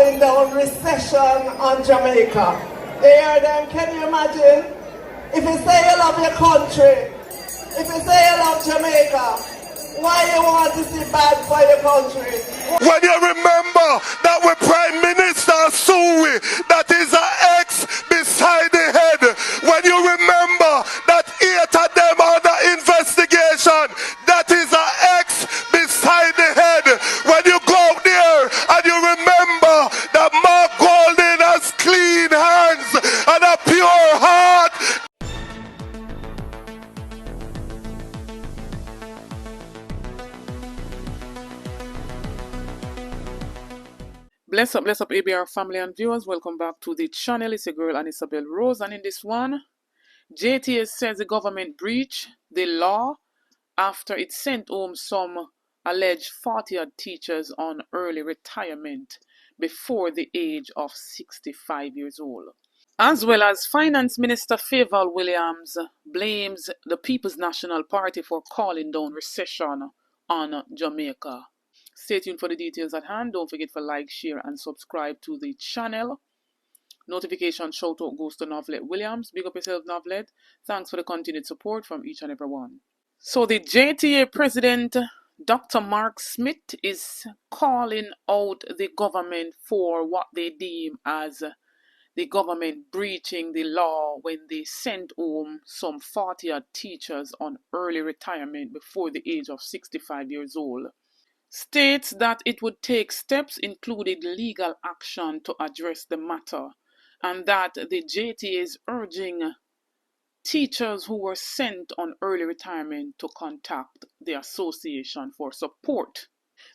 calling down recession on Jamaica. You hear them? Can you imagine? If you say you love your country, if you say you love Jamaica, why you want to see bad for your country? When you remember that we Prime Minister Sui, that is an X beside the head. When you remember that 8 of them under investigation, that is an X beside the head. When you go out there and you remember that Mark Golding has clean hands and a pure heart. Bless up, ABR family and viewers. Welcome back to the channel. It's your girl, Isabel Rose. And in this one, JTA says the government breached the law after it sent home some alleged 40-odd teachers on early retirement before the age of 65 years old. As well as Finance Minister Fayval Williams blames the People's National Party for calling down recession on Jamaica. Stay tuned for the details at hand. Don't forget to like, share, and subscribe to the channel. Notification shout out goes to Novelette Williams. Big up yourself, Novelette. Thanks for the continued support from each and every one. So the JTA president, Dr. Mark Smith, is calling out the government for what they deem as the government breaching the law when they sent home some 40-odd teachers on early retirement before the age of 65 years old. States that it would take steps including legal action to address the matter, and that the JTA is urging teachers who were sent on early retirement to contact the association for support.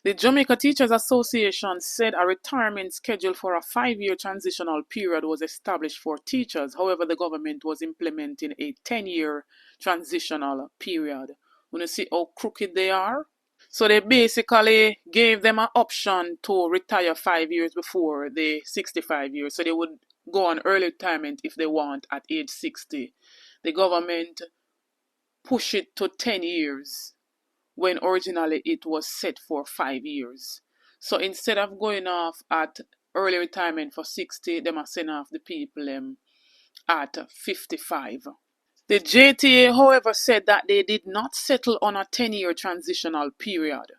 The Jamaica Teachers Association said a retirement schedule for a 5-year transitional period was established for teachers. However, the government was implementing a 10-year transitional period. Want to see how crooked they are? So they basically gave them an option to retire 5 years before the 65 years. So they would go on early retirement if they want at age 60. The government pushed it to 10 years when originally it was set for 5 years. So instead of going off at early retirement for 60, they must send off the people at 55. The JTA, however, said that they did not settle on a 10-year transitional period.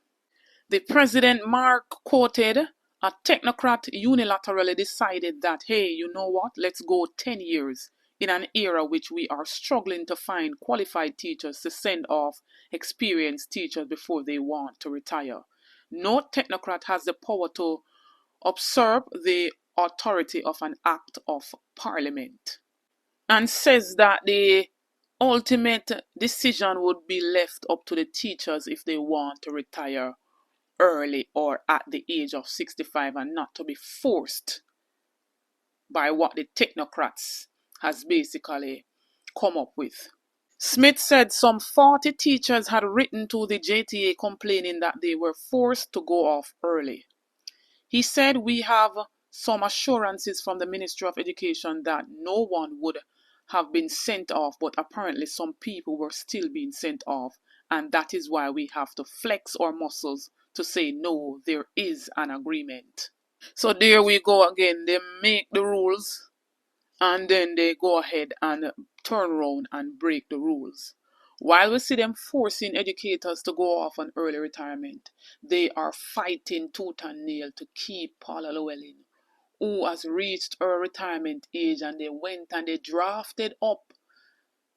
The president, Mark, quoted, "A technocrat unilaterally decided that, hey, you know what, let's go 10 years in an era which we are struggling to find qualified teachers to send off experienced teachers before they want to retire. No technocrat has the power to usurp the authority of an act of parliament," and says that the ultimate decision would be left up to the teachers if they want to retire early or at the age of 65 and not to be forced by what the technocrats has basically come up with. Smith said some 40 teachers had written to the JTA complaining that they were forced to go off early. He said, "We have some assurances from the Ministry of Education that no one would have been sent off, but apparently some people were still being sent off, and that is why we have to flex our muscles to say no, there is an agreement." So there we go again. They make the rules and then they go ahead and turn around and break the rules. While we see them forcing educators to go off on early retirement, they are fighting tooth and nail to keep Paula Llewellyn, who has reached her retirement age, and they went and they drafted up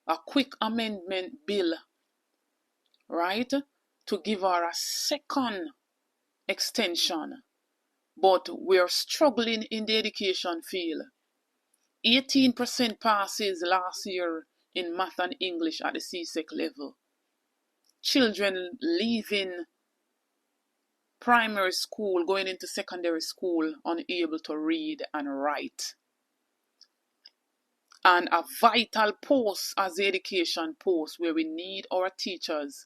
a quick amendment bill, right, to give her a second extension. But we're struggling in the education field. 18% passes last year in math and English at the CSEC level. Children leaving primary school, going into secondary school, unable to read and write. And a vital post as the education post where we need our teachers,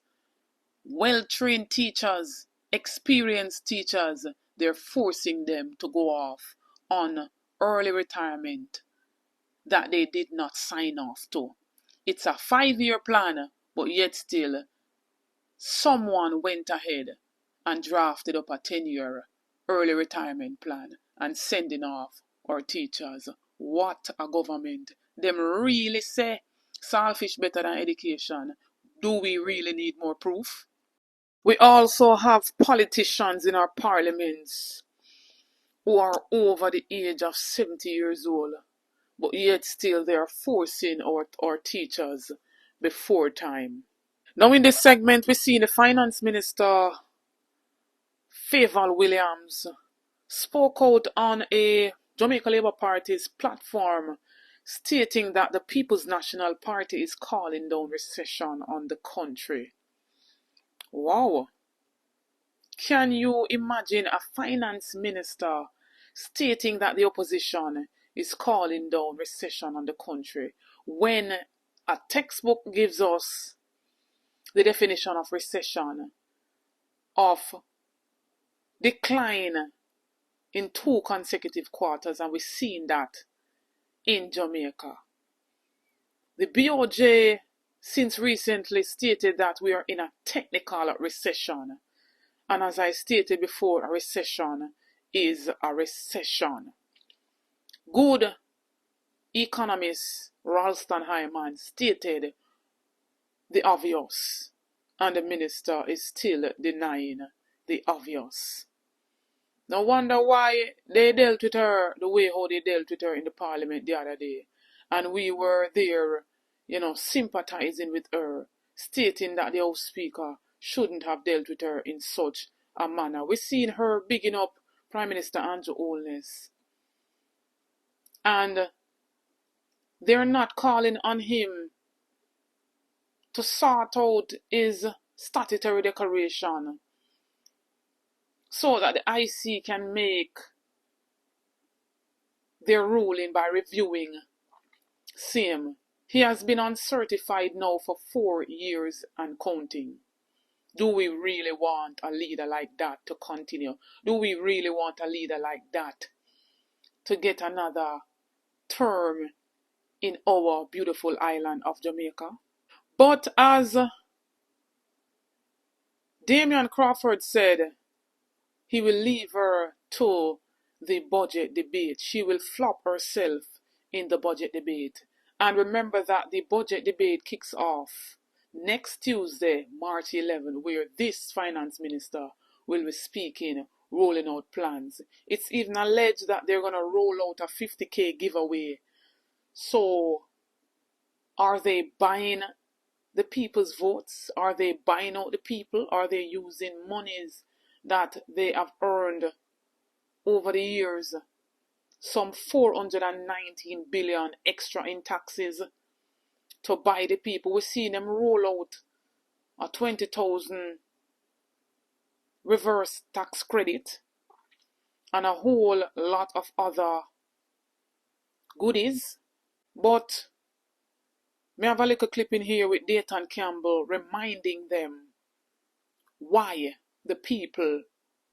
well-trained teachers, experienced teachers, they're forcing them to go off on early retirement that they did not sign off to. It's a 5-year plan, but yet still someone went ahead and drafted up a 10-year early retirement plan. and sending off our teachers. What a government. Them really say saltfish better than education. Do we really need more proof? We also have politicians in our parliaments who are over the age of 70 years old, but yet still they are forcing our teachers before time. Now in this segment we see the finance minister Fayval Williams spoke out on a Jamaica Labour Party's platform stating that the People's National Party is calling down recession on the country. Wow. Can you imagine a finance minister stating that the opposition is calling down recession on the country when a textbook gives us the definition of recession of decline in 2 consecutive quarters, and we're seeing that in Jamaica. The BOJ since recently stated that we are in a technical recession, and as I stated before, a recession is a recession. Good economist Ralston stated the obvious, and the minister is still denying the obvious. No wonder why they dealt with her the way how they dealt with her in the parliament the other day. And we were there, sympathizing with her, stating that the House Speaker shouldn't have dealt with her in such a manner. We've seen her bigging up Prime Minister Andrew Holness. And they're not calling on him to sort out his statutory declaration so that the IC can make their ruling by reviewing same. He has been uncertified now for 4 years and counting. Do we really want a leader like that to continue? Do we really want a leader like that to get another term in our beautiful island of Jamaica? But as Damion Crawford said, he will leave her to the budget debate. She will flop herself in the budget debate. And remember that the budget debate kicks off next Tuesday, March 11, where this finance minister will be speaking, rolling out plans. It's even alleged that they're going to roll out a 50K giveaway. So, are they buying the people's votes? Are they buying out the people? Are they using monies that they have earned over the years? Some 419 billion extra in taxes to buy the people. We're seeing them roll out a 20,000 reverse tax credit and a whole lot of other goodies. But may I have a little clip in here with Dayton Campbell reminding them why the people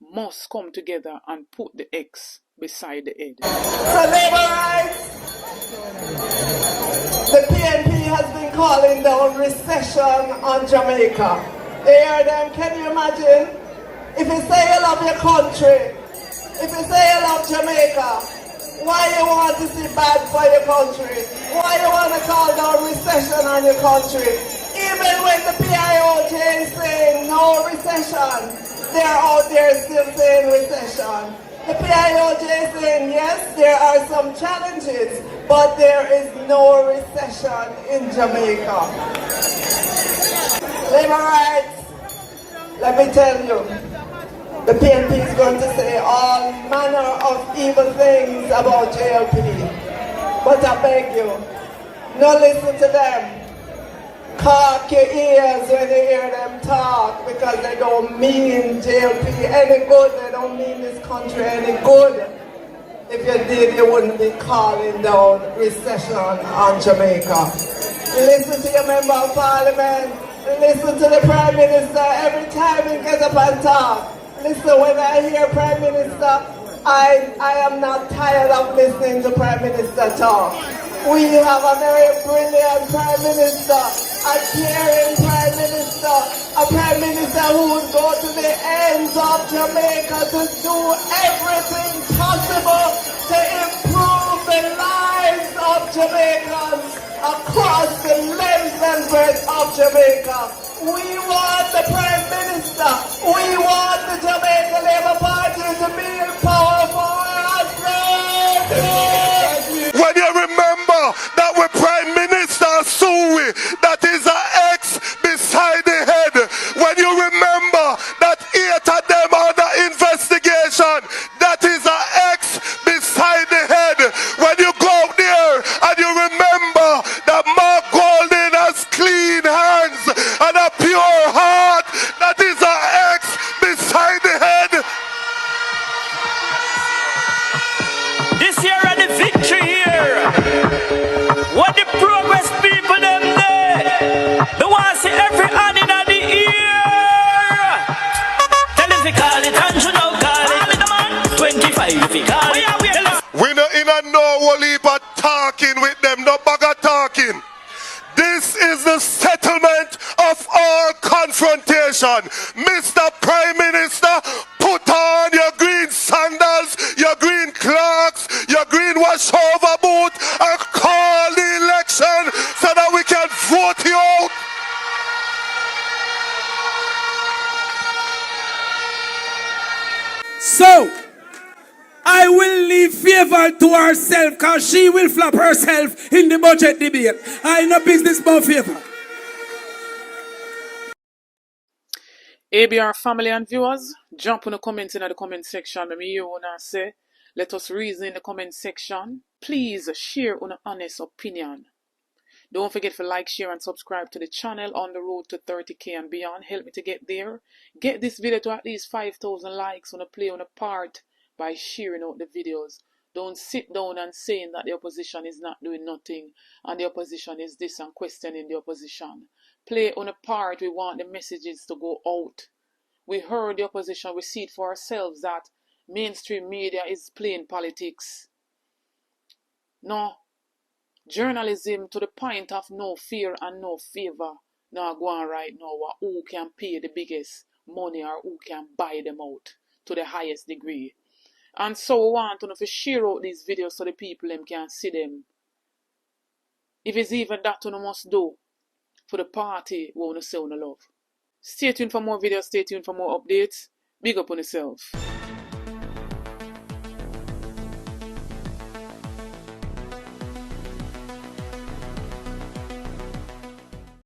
must come together and put the X beside the head. So labor rights, the PNP has been calling down recession on Jamaica. You hear them? Can you imagine? If you say you love your country, if you say you love Jamaica, why you want to see bad for your country? Why you want to call down recession on your country? Even when the PIOJ is saying no recession, they're out there still saying recession. The PIOJ is saying yes, there are some challenges, but there is no recession in Jamaica. Labor rights, let me tell you, the PNP is going to say all manner of evil things about JLP. But I beg you, no listen to them. Cock your ears when you hear them talk, because they don't mean JLP any good. They don't mean this country any good. If you did, you wouldn't be calling down recession on Jamaica. Listen to your member of parliament. Listen to the Prime Minister every time he gets up and talk. Listen, when I hear Prime Minister, I am not tired of listening to Prime Minister talk. We have a very brilliant Prime Minister, a caring Prime Minister. minister, a prime minister who would go to the ends of Jamaica to do everything possible to improve the lives of Jamaicans across the length and breadth of Jamaica. We want the prime minister, we want the Jamaica Labour Party to be in power for us. When you remember that we Prime Minister Sui, that is an X beside the head. When you remember that 8 of them under investigation, that is an X beside the head. When you go out there and you remember that Mark Golden has clean hands and a pure heart, that is an X beside the head. This year and the victory here. What the progress people them there. They want to see every hand in the ear. Tell if you call it and you know call it. Man. 25 if you call it. We no in a no whole heap of talking with them, no bag of talking. This is the settlement of all confrontation. Mr. Prime Minister, put on your green sandals, your green clocks, your green washover boot, and call the election so that we can vote you out. So, I will leave Fayval to herself because she will flop herself in the budget debate. I no business about Fayval. ABR family and viewers, jump on the comments in the comment section. Let me hear what I say. Let us reason in the comment section. Please share an honest opinion. Don't forget to like, share, and subscribe to the channel on the road to 30k and beyond. Help me to get there. Get this video to at least 5,000 likes on a play on a part by sharing out the videos. Don't sit down and saying that the opposition is not doing nothing and the opposition is this and questioning the opposition. Play on a part. We want the messages to go out. We heard the opposition. We see it for ourselves that mainstream media is playing politics. No. Journalism to the point of no fear and no favor. Now go on right now who can pay the biggest money or who can buy them out to the highest degree. And so we want to share out these videos so the people them can see them. If it's even that you must do for the party we want to say on the love. Stay tuned for more videos, stay tuned for more updates. Big up on yourself.